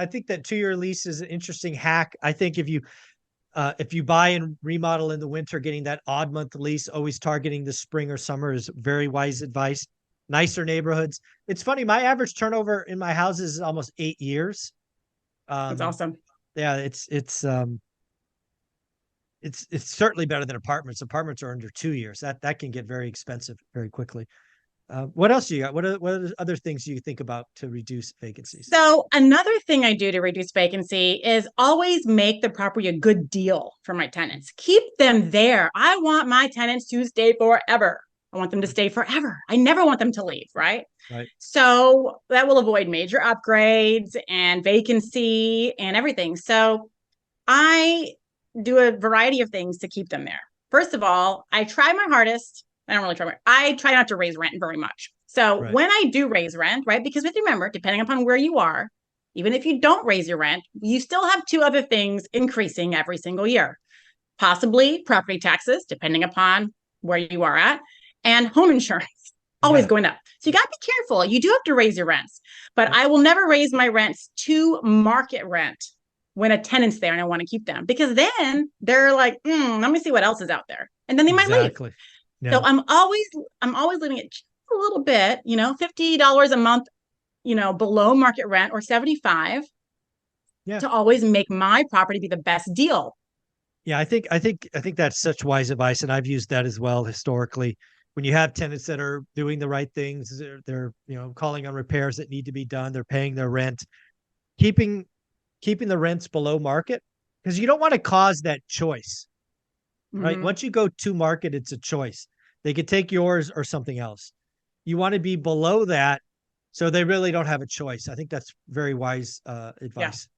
I think that 2-year lease is an interesting hack. I think if you buy and remodel in the winter, getting that odd month lease, always targeting the spring or summer is very wise advice. Nicer neighborhoods. It's funny, my average turnover in my houses is almost 8 years. That's Um, awesome. yeah, it's certainly better than apartments. Apartments are under 2 years. That can get very expensive very quickly. What else do you got? What other things do you think about to reduce vacancies? So another thing I do to reduce vacancy is always make the property a good deal for my tenants. Keep them there. I want my tenants to stay forever. I want them to stay forever. I never want them to leave, right? Right. So that will avoid major upgrades and vacancy and everything. So I do a variety of things to keep them there. First of all, I try my hardest. I don't really try. I try not to raise rent very much. So Right. when I do raise rent, right, because if you remember, depending upon where you are, even if you don't raise your rent, you still have two other things increasing every single year. Possibly property taxes, depending upon where you are at, and home insurance always Yeah. going up. So you got to be careful. You do have to raise your rents, but Yep. I will never raise my rents to market rent when a tenant's there and I want to keep them because then they're like, let me see what else is out there. And then they might leave. Exactly. So Yeah. I'm always leaving it just a little bit, $50 a month, below market rent or 75 Yeah. to always make my property be the best deal. Yeah. I think that's such wise advice, and I've used that as well historically. When you have tenants that are doing the right things, they're calling on repairs that need to be done, they're paying their rent, keeping keeping the rents below market, because you don't want to cause that choice, right? Mm-hmm. Once you go to market, it's a choice. They could take yours or something else. You want to be below that, so they really don't have a choice. I think that's very wise Yeah. advice.